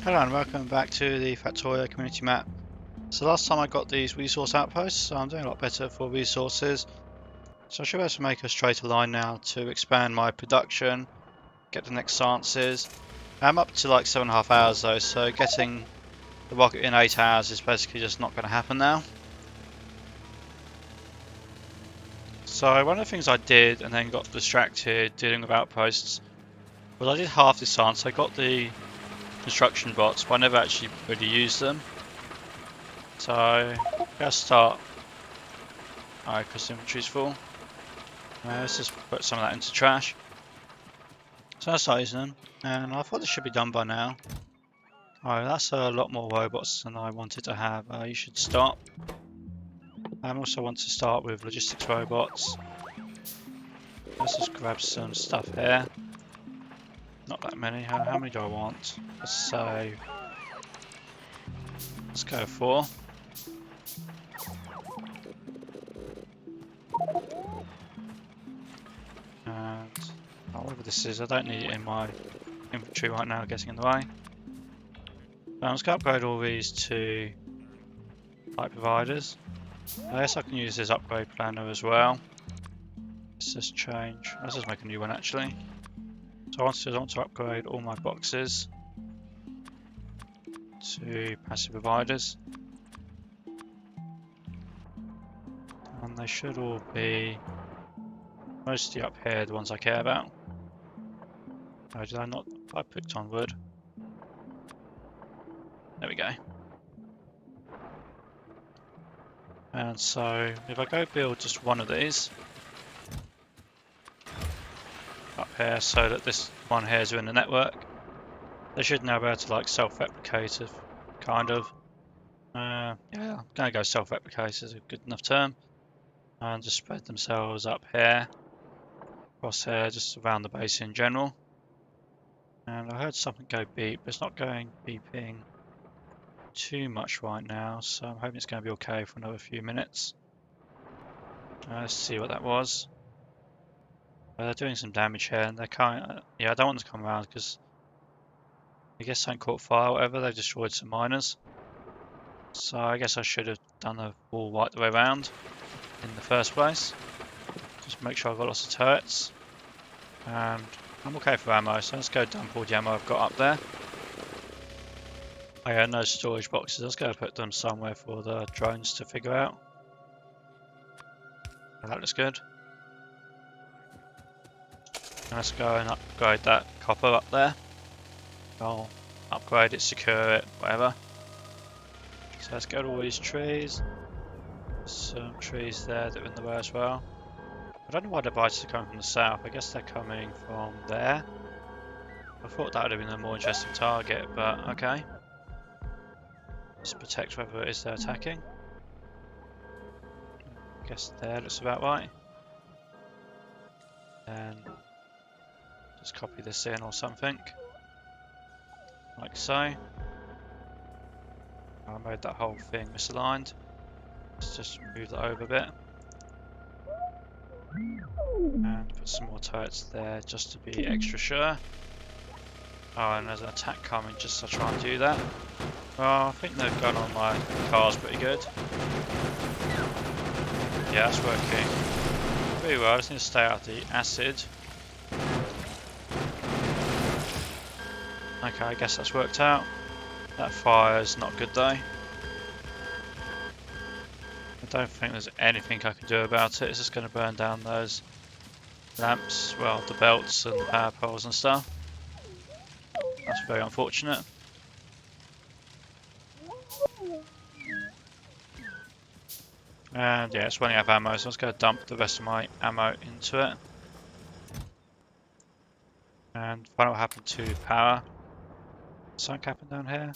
Hello and welcome back to the Factorio community map. So last time I got these resource outposts, so I'm doing a lot better for resources. So I should be able to make a straighter line now to expand my production, get the next sciences. I'm up to like 7.5 hours though, so getting the rocket in 8 hours is basically just not going to happen now. So one of the things I did and then got distracted dealing with outposts was I did half the science. I got the construction bots, but I never actually really used them. So let's start. Alright, because the inventory's full. Let's just put some of that into trash. So that's using them, and I thought this should be done by now. Alright, that's a lot more robots than I wanted to have. You should stop. I also want to start with logistics robots. Let's just grab some stuff here. Not that many. How many do I want? Let's say, let's go 4. And whatever this is, I don't need it in my inventory right now, getting in the way. I'm just going to upgrade all these to light providers. I guess I can use this upgrade planner as well. Let's just change. Let's just make a new one actually. So I want to upgrade all my boxes to passive providers. And they should all be mostly up here, the ones I care about. Oh, did I not? I picked on wood. There we go. And so if I go build just one of these up here so that this one here is in the network, they should now be able to like self-replicate, kind of. Yeah, I'm gonna go self-replicate is a good enough term. And just spread themselves up here, across here, just around the base in general. And I heard something go beep, but it's not going beeping too much right now, so I'm hoping it's going to be okay for another few minutes. Let's see what that was. They're doing some damage here, and they're yeah, I don't want them to come around because I guess something caught fire or whatever. They've destroyed some miners. So I guess I should have done the wall right the way around in the first place. Just make sure I've got lots of turrets. And I'm okay for ammo, so let's go dump all the ammo I've got up there. I got no storage boxes. Let's go put them somewhere for the drones to figure out. That looks good. And let's go and upgrade that copper up there. I'll upgrade it, secure it, whatever. So let's go to all these trees. Some trees there that are in the way as well. I don't know why the biters are coming from the south. I guess they're coming from there. I thought that would have been a more interesting target, but okay. Let's protect whoever it is they're attacking. I guess there looks about right. And just copy this in or something. Like so. I made that whole thing misaligned. Let's just move that over a bit. And put some more turrets there just to be extra sure. Oh, and there's an attack coming just to try and do that. Well, I think they've gone on my cars pretty good. Yeah, that's working pretty well. I just need to stay out of the acid. Okay, I guess that's worked out. That fire's not good though. I don't think there's anything I can do about it. It's just going to burn down those lamps, well, the belts and the power poles and stuff. That's very unfortunate. And yeah, it's running out of ammo, so I'm just going to dump the rest of my ammo into it. And find out what happened to power. Something happened down here.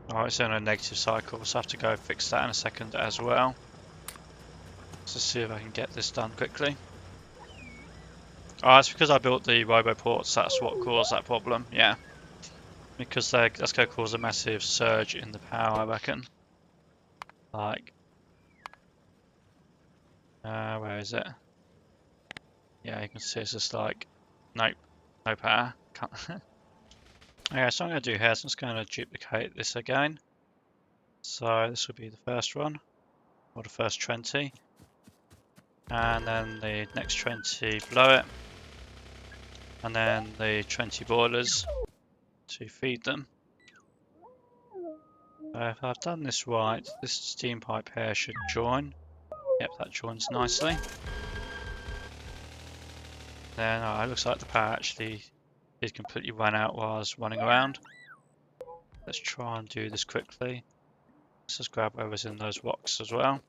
Oh, it's in a negative cycle, so I have to go fix that in a second as well. Let's see if I can get this done quickly. Oh, it's because I built the roboports, that's what caused that problem, yeah. Because that's going to cause a massive surge in the power, I reckon. Like, where is it? Yeah, you can see it's just like, nope, no power. Can't Okay, so I'm going to do here, so I'm just going to duplicate this again. So this will be the first one, or the first 20. And then the next 20 below it. And then the 20 boilers to feed them. If I've done this right, this steam pipe here should join. Yep, that joins nicely. Then it looks like the power actually did completely run out while I was running around. Let's try and do this quickly. Let's just grab whatever's in those rocks as well.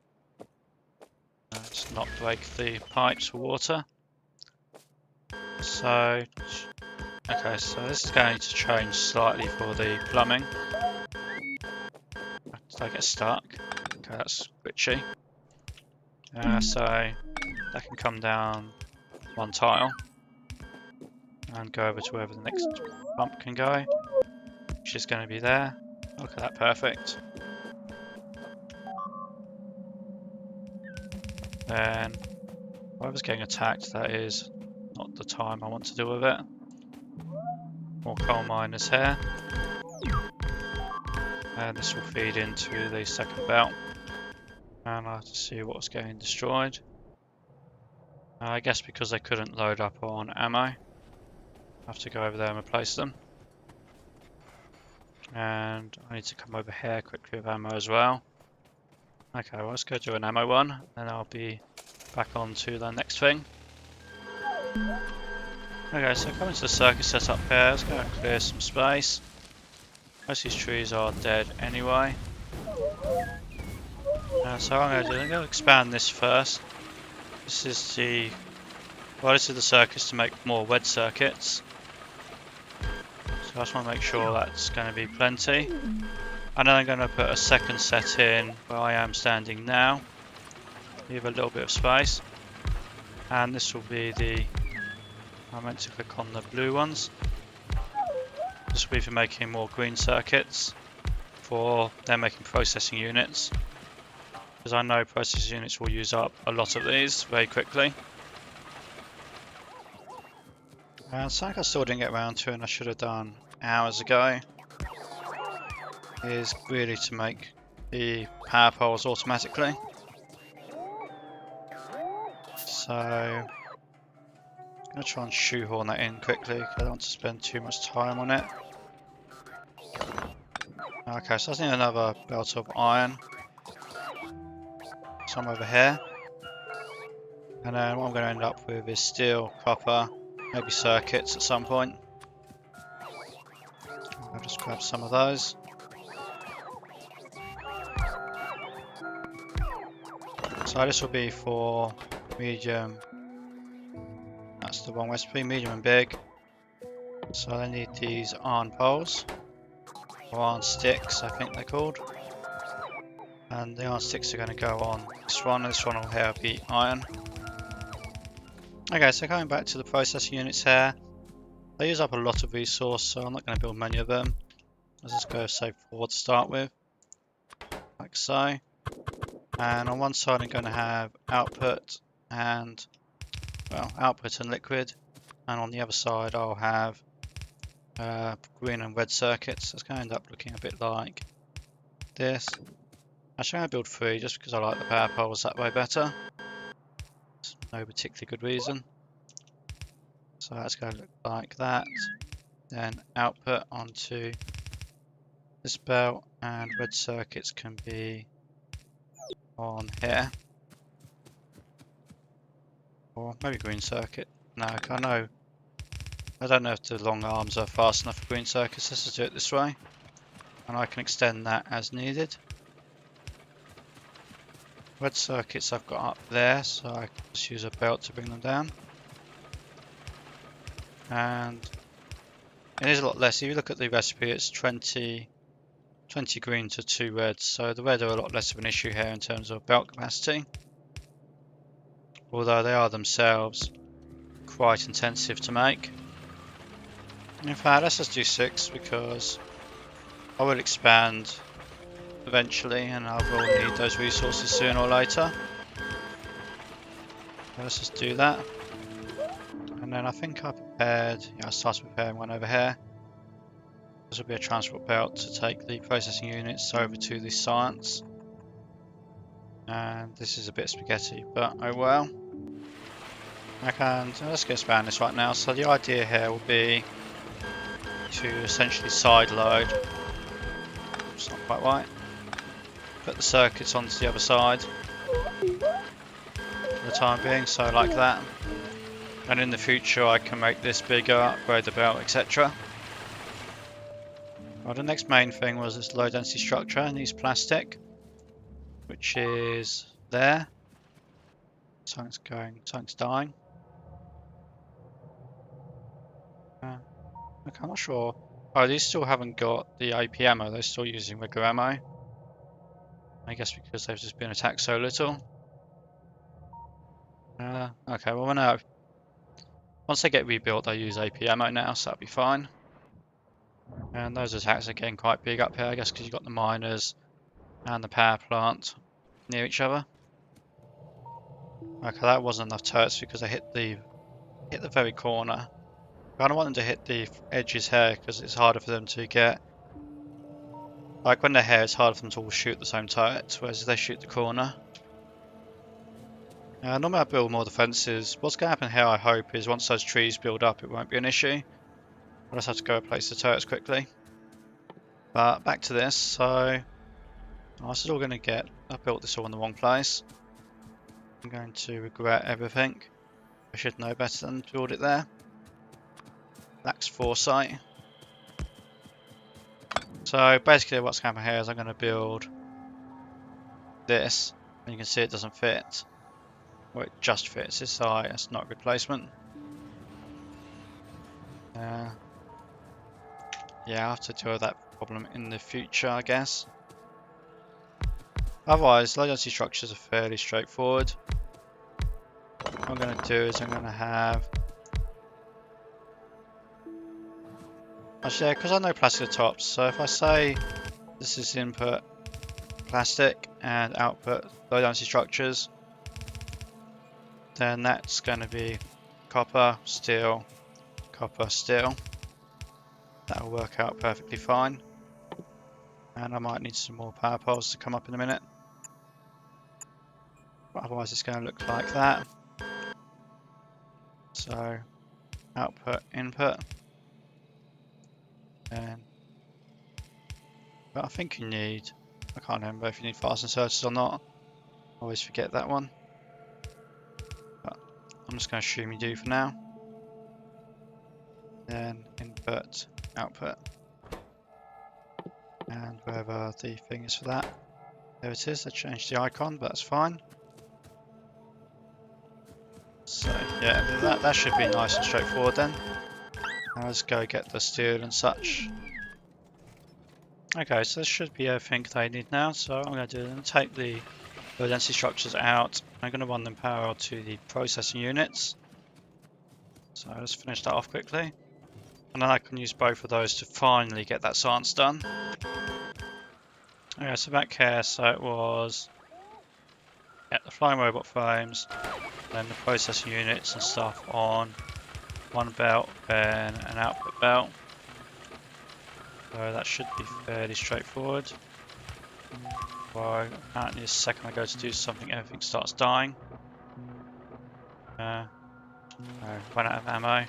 Let's not break the pipes for water. So, okay, so this is going to change slightly for the plumbing. Did I get stuck? Okay, that's glitchy. So that can come down one tile and go over to wherever the next pump can go, which is going to be there. Look at that, perfect. Then whoever's getting attacked, that is not the time I want to deal with it. More coal miners here. And this will feed into the second belt. And I'll have to see what's getting destroyed. I guess because they couldn't load up on ammo, I have to go over there and replace them. And I need to come over here quickly with ammo as well. Okay, well, let's go do an ammo one, then I'll be back on to the next thing. Okay, so coming to the circuit setup here, let's go and clear some space. Most of these trees are dead anyway. So I'm going to expand this first. This is the circuits to make more wed circuits. So I just want to make sure that's going to be plenty. And then I'm going to put a second set in where I am standing now. Leave a little bit of space. And this will be I meant to click on the blue ones. This will be for making more green circuits. For them making processing units. Because I know processing units will use up a lot of these very quickly. And something I still didn't get around to and I should have done hours ago is really to make the power poles automatically. So I'm going to try and shoehorn that in quickly because I don't want to spend too much time on it. Okay, so I need another belt of iron. Some over here. And then what I'm going to end up with is steel, copper, maybe circuits at some point. I'll just grab some of those. So this will be for medium. That's the wrong recipe, medium and big. So I need these iron poles. Or iron sticks, I think they're called. And the iron sticks are going to go on this one, and this one will here be iron. Okay, so going back to the processing units here. They use up a lot of resource, so I'm not going to build many of them. Let's just go say 4 to start with. Like so. And on one side I'm going to have output and, well, output and liquid. And on the other side I'll have green and red circuits. It's going to end up looking a bit like this. Actually, I'm going to build 3 just because I like the power poles that way better. No particularly good reason. So that's going to look like that. Then output onto this belt, and red circuits can be on here. Or maybe green circuit. No, I don't know if the long arms are fast enough for green circuits. Let's just do it this way. And I can extend that as needed. Red circuits I've got up there, so I can just use a belt to bring them down. And it is a lot less. If you look at the recipe, it's 20 green to 2 reds, so the red are a lot less of an issue here in terms of belt capacity. Although they are themselves quite intensive to make. In fact, let's just do 6 because I will expand eventually and I will need those resources sooner or later. So let's just do that. And then I think I started preparing one over here. this will be a transport belt to take the processing units over to the science. And this is a bit spaghetti, but oh well. Let's get expand this right now. So the idea here will be to essentially side load. It's not quite right. Put the circuits onto the other side for the time being, so like that. And in the future I can make this bigger, upgrade the belt, etc. Well, the next main thing was this low density structure and needs plastic, which is there. Something's dying. Okay, I'm not sure. Oh, these still haven't got the AP ammo, they're still using regular ammo. I guess because they've just been attacked so little. Okay, well once they get rebuilt they use AP ammo now, so that'll be fine. And those attacks are getting quite big up here, I guess because you've got the miners and the power plant near each other. Okay, that wasn't enough turrets because they hit the very corner. I kind of want them to hit the edges here because it's harder for them to get. Like when they're here, it's harder for them to all shoot the same turret, whereas if they shoot the corner. Normally I build more defences. What's going to happen here, I hope, is once those trees build up, it won't be an issue. I'll just have to go replace the turrets quickly. But back to this, so this is all going to get. I built this all in the wrong place. I'm going to regret everything. I should know better than to build it there. Lacks foresight. So basically what's going to happen here is I'm going to build this, and you can see it doesn't fit. Well, it just fits. It's not a good placement. Yeah, I'll have to deal with that problem in the future, I guess. Otherwise, low density structures are fairly straightforward. What I'm going to do is I'm going to have. Actually, yeah, because I know plastic tops, so if I say this is input plastic and output low density structures, then that's going to be copper, steel, copper, steel. That'll work out perfectly fine. And I might need some more power poles to come up in a minute. But otherwise it's going to look like that. So, output, input. And but I think you need, I can't remember if you need fast inserters or not. I always forget that one. But I'm just going to assume you do for now. Then input, output. And wherever the thing is for that. There it is, I changed the icon, but that's fine. So yeah, that should be nice and straightforward then. Now let's go get the steel and such. Okay, so this should be everything they need now. So I'm going to do is take the low density structures out. I'm going to run them parallel to the processing units. So let's finish that off quickly. And then I can use both of those to finally get that science done. Okay, so back here, so it was the flying robot frames, then the processing units and stuff on one belt, then an output belt. So that should be fairly straightforward. Well, apparently the second I go to do something, everything starts dying. Run out of ammo.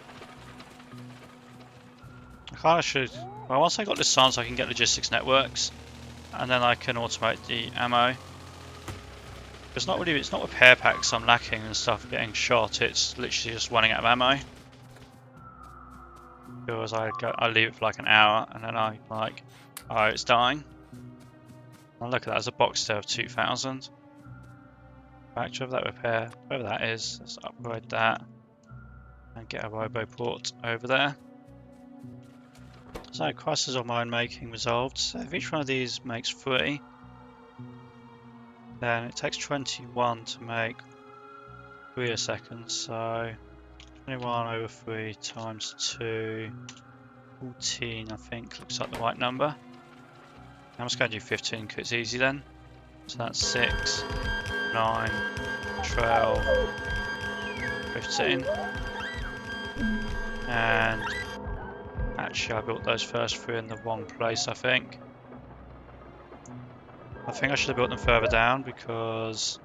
I kind of should. Well, once I got this science, I can get logistics networks, and then I can automate the ammo. It's not repair packs I'm lacking and stuff getting shot. It's literally just running out of ammo. Because I leave it for like an hour, and then I'm like, oh, it's dying. And look at that, there's a box there of 2,000. Factory of that repair, wherever that is, let's upgrade that and get a roboport over there. So crisis of mine making resolved. So if each one of these makes 3, then it takes 21 to make 3 a second. So 21 over 3 times 2, 14 I think looks like the right number. I'm just going to do 15 because it's easy then. So that's 6, 9, 12, 15. And Actually, I built those first three in the wrong place, I think. I think I should have built them further down because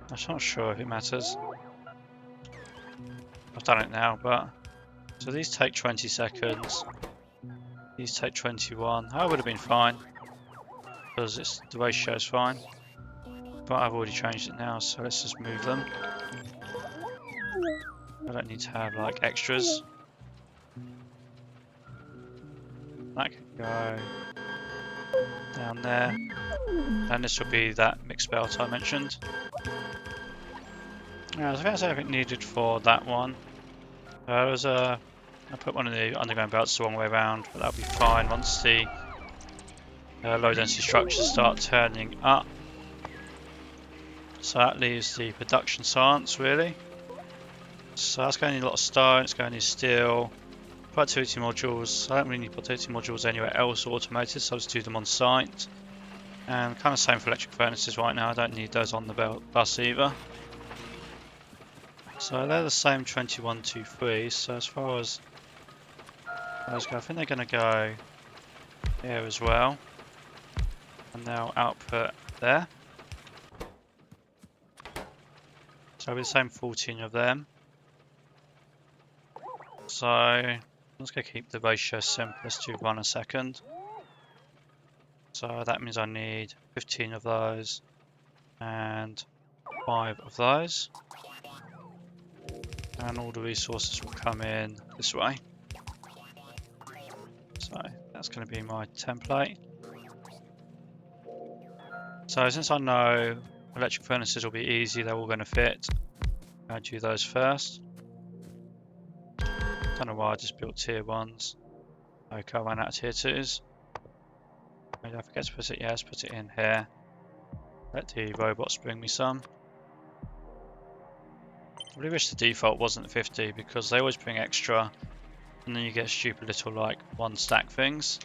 I'm not sure if it matters. I've done it now, but so these take 20 seconds. These take 21. I would have been fine because the ratio is fine. But I've already changed it now, so let's just move them. I don't need to have like extras. That can go down there. And this will be that mixed belt I mentioned. Yeah, I think that's everything needed for that one. I put one of the underground belts the wrong way around, but that'll be fine once the low density structures start turning up. So that leaves the production science really. So that's going to need a lot of stone, it's going to need steel, productivity modules. I don't really need productivity modules anywhere else automated, so I'll just do them on site. And kind of same for electric furnaces right now, I don't need those on the bus either. So they're the same 21, 2, 3, so as far as those go, I think they're going to go here as well. And they'll output there. So it'll be the same 14 of them. So I'm just going to keep the ratio simple. Let's do 1 a second. So that means I need 15 of those and 5 of those. And all the resources will come in this way. So that's going to be my template. So since I know electric furnaces will be easy, they're all going to fit, I'll do those first. Don't know why I just built tier 1s. Okay, I ran out of tier 2s. Maybe I forget to put it, yes, put it in here. Let the robots bring me some. I really wish the default wasn't 50 because they always bring extra and then you get stupid little like 1 stack things.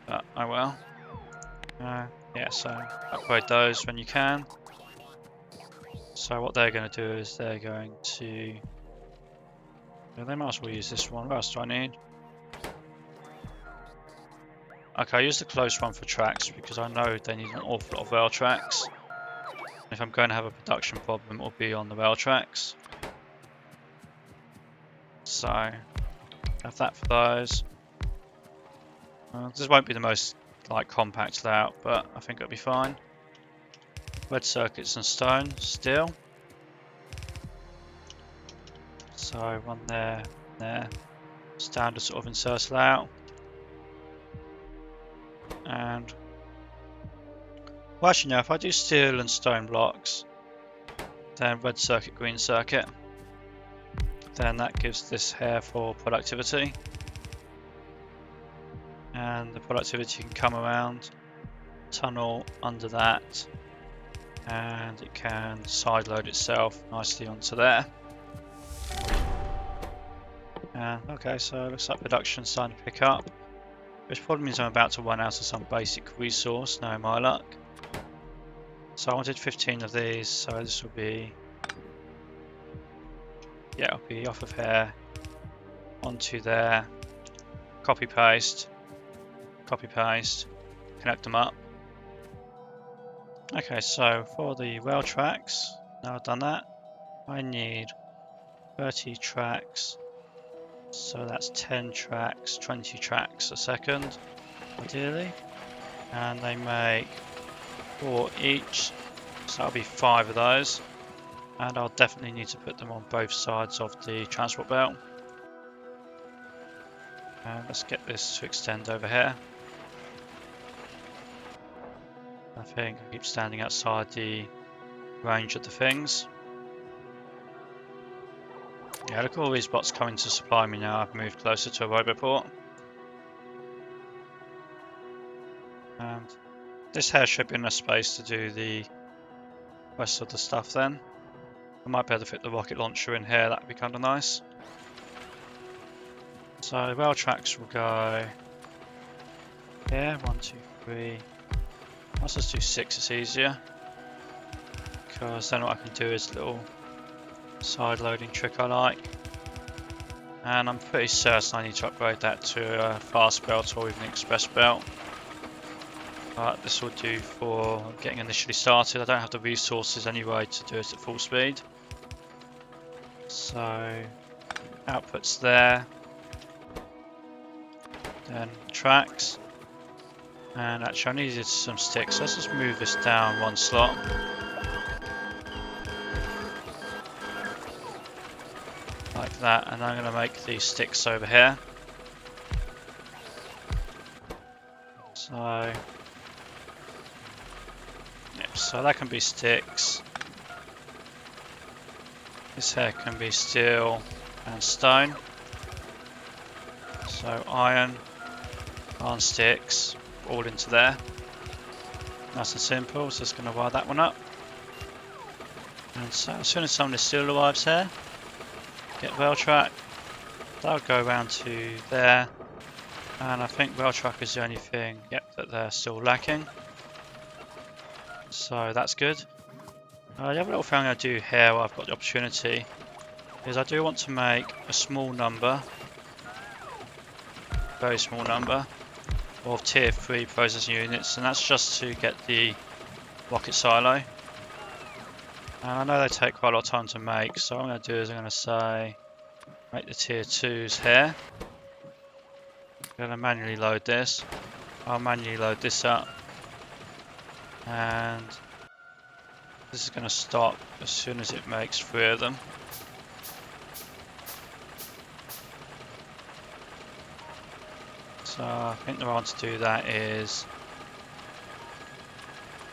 But oh well. Yeah, so upgrade those when you can. So what they're going to do is they're going to... Yeah, they might as well use this one. What else do I need? Okay, I use the close one for tracks because I know they need an awful lot of rail tracks. If I'm going to have a production problem, it will be on the rail tracks. So, have that for those. This won't be the most like compact layout, but I think it'll be fine. Red circuits and stone still. So one there, there. Standard sort of insert layout. And well, actually no, if I do steel and stone blocks, then red circuit, green circuit, then that gives this here for productivity. And the productivity can come around, tunnel under that, and it can side load itself nicely onto there. Okay, so it looks like production's starting to pick up, which probably means I'm about to run out of some basic resource, no my luck. So I wanted 15 of these, so this will be, yeah, it'll be off of here, onto there, copy paste, connect them up. Okay, so for the rail tracks, now I've done that, I need 30 tracks, so that's 10 tracks, 20 tracks a second, ideally, and they make 4 each, so that'll be 5 of those, and I'll definitely need to put them on both sides of the transport belt. And let's get this to extend over here. I think I keep standing outside the range of the things. Yeah, look at all these bots coming to supply me now. I've moved closer to a roboport. And this here should be enough space to do the rest of the stuff then. I might be able to fit the rocket launcher in here, that would be kind of nice. So rail tracks will go here, 1, 2, 3. Let's just do 6, it's easier. Because then what I can do is little side loading trick I like. And I'm pretty certain I need to upgrade that to a fast belt or even express belt. But this will do for getting initially started. I don't have the resources anyway to do it at full speed. So outputs there. Then tracks. And actually I needed some sticks. Let's just move this down one slot. Like that, and I'm going to make these sticks over here. So, yep, so that can be sticks. This here can be steel and stone. So iron sticks, all into there. Nice and simple, so just going to wire that one up. And so as soon as somebody still arrives here, get rail track, that'll go around to there. And I think rail track is the only thing, yep, that they're still lacking. So that's good. The other little thing I'm going to do here, where I've got the opportunity, is I do want to make a small number, very small number, of tier 3 processing units, and that's just to get the rocket silo. And I know they take quite a lot of time to make, so what I'm going to do is I'm going to say, make the tier 2s here. I'm going to manually load this. I'll manually load this up. And this is going to stop as soon as it makes 3 of them. So I think the way I want to do that is,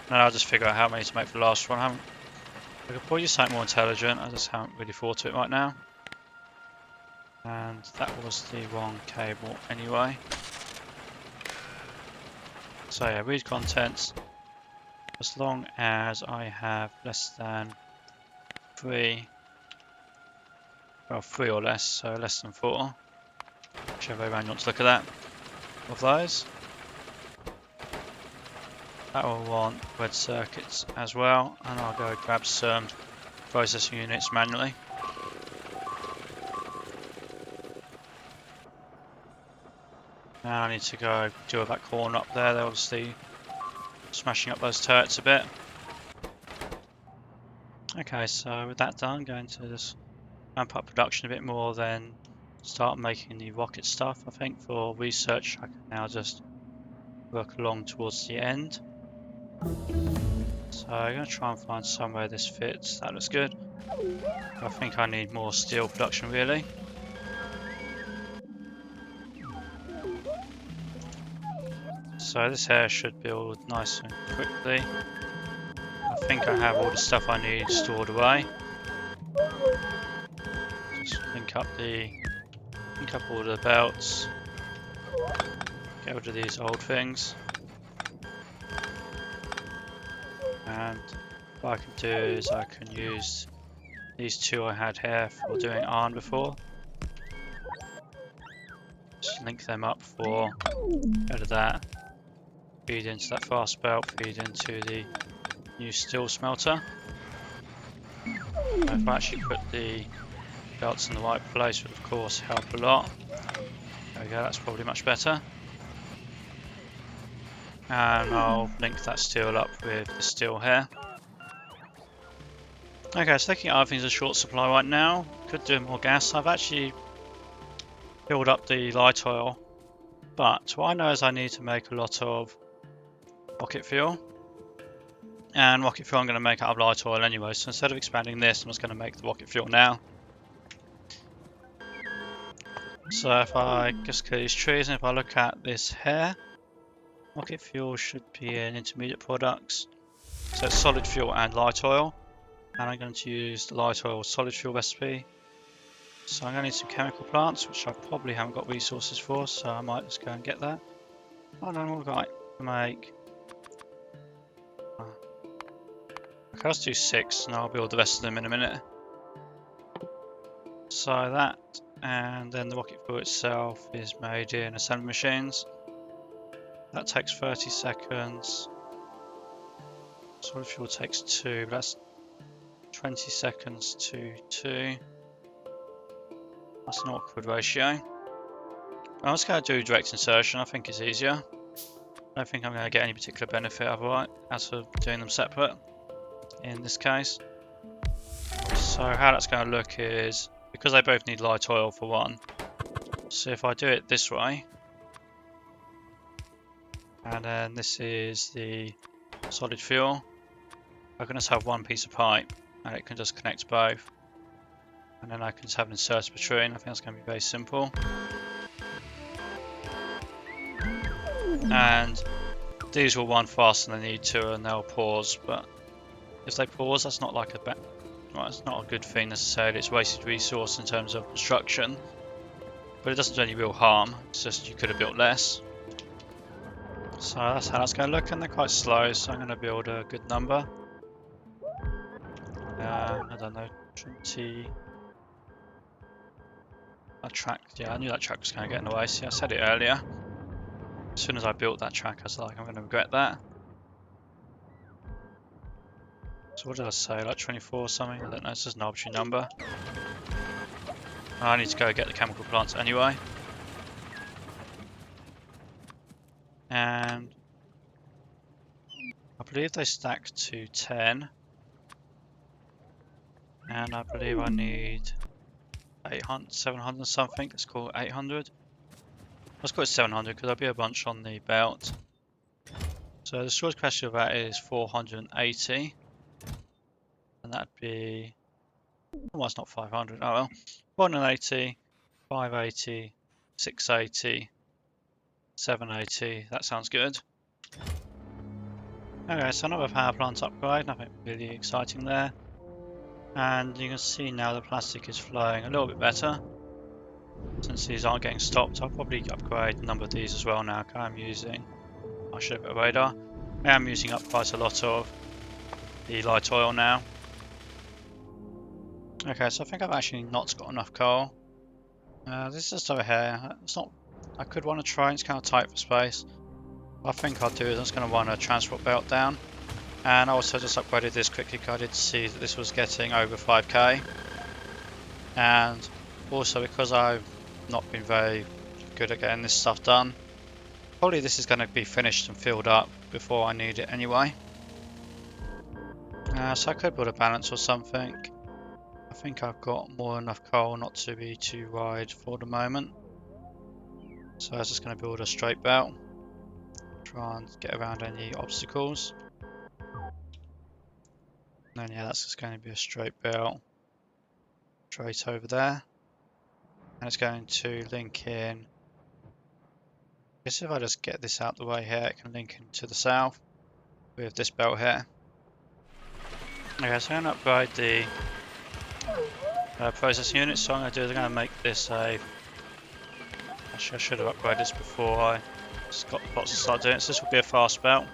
and I'll just figure out how many to make for the last one. I could probably do something more intelligent, I just haven't really thought of it right now. And that was the wrong cable anyway. So yeah, read contents. As long as I have less than 3, well 3 or less, so less than 4, whichever way around you want to look at that, of those. That will want red circuits as well, and I'll go grab some processing units manually. Now I need to go do that corner up there. They're obviously smashing up those turrets a bit. Okay, so with that done, I'm going to just ramp up production a bit more, then start making the rocket stuff. I think for research I can now just work along towards the end. So I'm going to try and find somewhere this fits. That looks good. I think I need more steel production really. So this here should build nice and quickly. I think I have all the stuff I need stored away. Just link up all the belts. Get rid of these old things. And what I can do is I can use these 2 I had here for doing iron before. Just link them up for out of that. Feed into that fast belt, feed into the new steel smelter. If I actually put the belts in the right place would of course help a lot. There we go, that's probably much better. And I'll link that steel up with the steel here. Okay, so thinking other things are short supply right now. Could do more gas. I've actually filled up the light oil, but what I know is I need to make a lot of rocket fuel. And rocket fuel I'm going to make out of light oil anyway, so instead of expanding this, I'm just going to make the rocket fuel now. So if I just clear these trees, and if I look at this here, rocket fuel should be in intermediate products. So it's solid fuel and light oil. And I'm going to use the light oil solid fuel recipe. So I'm going to need some chemical plants, which I probably haven't got resources for, so I might just go and get that. Oh no, we've got to make... Okay, let's do 6 and I'll build the rest of them in a minute. So that, and then the rocket fuel itself is made in assembly machines. That takes 30 seconds. Solid fuel takes 2, but that's 20 seconds to 2. That's an awkward ratio. I'm just going to do direct insertion. I think it's easier. I don't think I'm going to get any particular benefit otherwise as of doing them separate in this case. So how that's going to look is, because they both need light oil for one, so if I do it this way, and then this is the solid fuel, I can just have one piece of pipe and it can just connect both. And then I can just have an inserted between. I think that's going to be very simple. And these will run faster than they need to and they'll pause, but if they pause, that's not like well, it's not a good thing necessarily. It's wasted resource in terms of construction, but it doesn't do any real harm. It's just you could have built less. So that's how that's going to look, and they're quite slow, so I'm going to build a good number. I don't know, 20. That track, yeah, I knew that track was going to get in the way. See, I said it earlier. As soon as I built that track, I was like, I'm going to regret that. So what did I say, like 24 or something? I don't know, it's just an arbitrary number. I need to go get the chemical plants anyway. And I believe they stack to 10. And I believe I need 800, 700 something. Let's call it 800. Let's call it 700 because there'll be a bunch on the belt. So the short question of that is 480. And that'd be, well, it's not 500. Oh well. 480, 580, 680, 780. That sounds good. Okay, so another power plant upgrade. Nothing really exciting there. And you can see now the plastic is flowing a little bit better. Since these aren't getting stopped, I'll probably upgrade a number of these as well now. I'm using, I'll show a bit of radar. I am using up quite a lot of the light oil now. Okay, so I think I've actually not got enough coal. This is just over here. It's not. I could want to try. It's kind of tight for space. What I think I'll do is I'm just going to run a transport belt down, and I also just upgraded this quickly because I did see that this was getting over 5k, and also because I've not been very good at getting this stuff done. Probably this is going to be finished and filled up before I need it anyway. So I could build a balance or something. I think I've got more than enough coal not to be too wide for the moment. So I was just going to build a straight belt. Try and get around any obstacles. And then yeah, that's just going to be a straight belt. Straight over there. And it's going to link in. I guess if I just get this out the way here, it can link into the south with this belt here. Okay, so I'm going to upgrade the processing unit. So I'm going to do is I'm going to make this a. Actually, I should have upgraded this before I just got the bots to start doing it. So this will be a fast belt.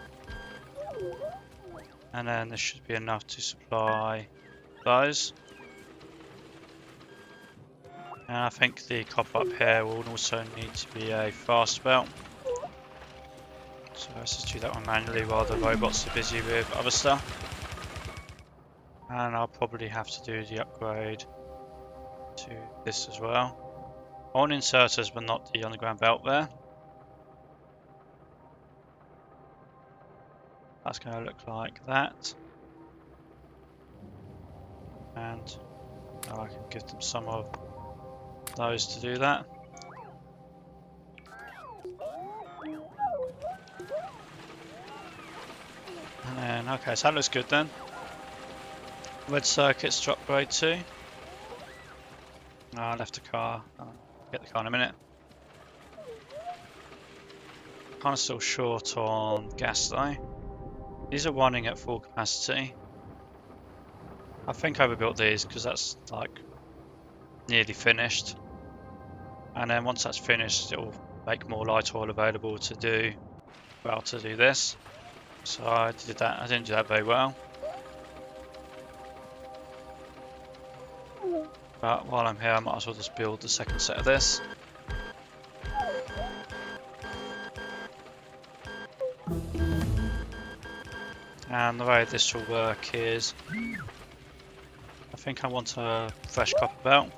And then this should be enough to supply those. And I think the copper up here will also need to be a fast belt. So let's just do that one manually while the robots are busy with other stuff. And I'll probably have to do the upgrade to this as well. I want inserters but not the underground belt there. That's going to look like that. And now I can give them some of those to do that. And then, okay, so that looks good then. Red circuits to upgrade to. I left the car. I'll get the car in a minute. Kind of still short on gas though. These are running at full capacity. I think I overbuilt these because that's like nearly finished. And then once that's finished, it will make more light oil available to do, well, to do this. So I did that. I didn't do that very well. But while I'm here, I might as well just build the second set of this. And the way this will work is think I want a fresh copper belt.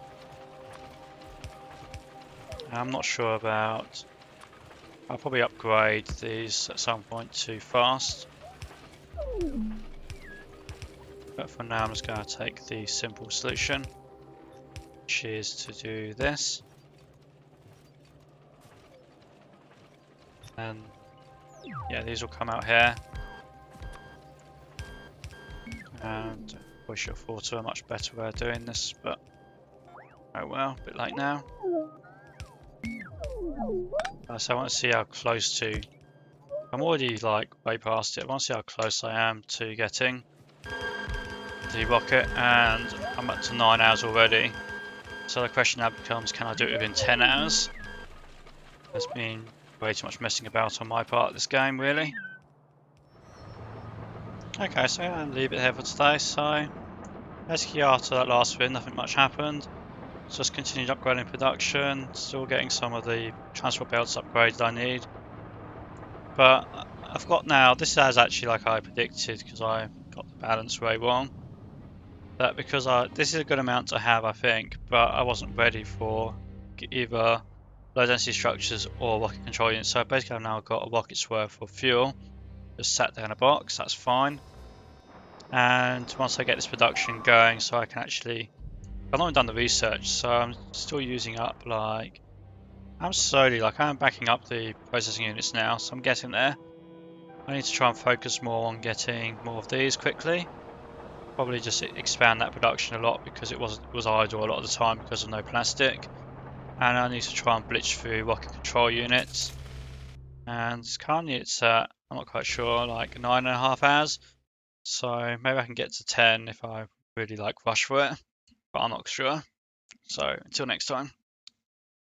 I'm not sure about... I'll probably upgrade these at some point to fast. But for now I'm just going to take the simple solution, which is to do this. And yeah, these will come out here. And I wish I thought of a much better way of doing this, but oh well, a bit late now. So I want to see how close to... I'm already like way past it. I want to see how close I am to getting the rocket, and I'm up to 9 hours already. So the question now becomes, can I do it within 10 hours? There's been way too much messing about on my part of this game, really. Okay, so I'm going to leave it here for today. So basically after that last win, nothing much happened. Just continued upgrading production, still getting some of the transport belts upgraded I need. But I've got now, this is actually like I predicted, because I got the balance way wrong. That because this is a good amount to have, I think, but I wasn't ready for either low density structures or rocket control units. So basically I've now got a rocket's worth of fuel just sat there in a box. That's fine. And once I get this production going, so I can actually, I've not even done the research, so I'm still using up like, I'm slowly, like I'm backing up the processing units now, so I'm getting there. I need to try and focus more on getting more of these quickly. Probably just expand that production a lot because it was idle a lot of the time because of no plastic. And I need to try and blitz through rocket control units. And currently it's at, I'm not quite sure, like 9.5 hours. So maybe I can get to 10 if I really like rush for it, but I'm not sure. So until next time.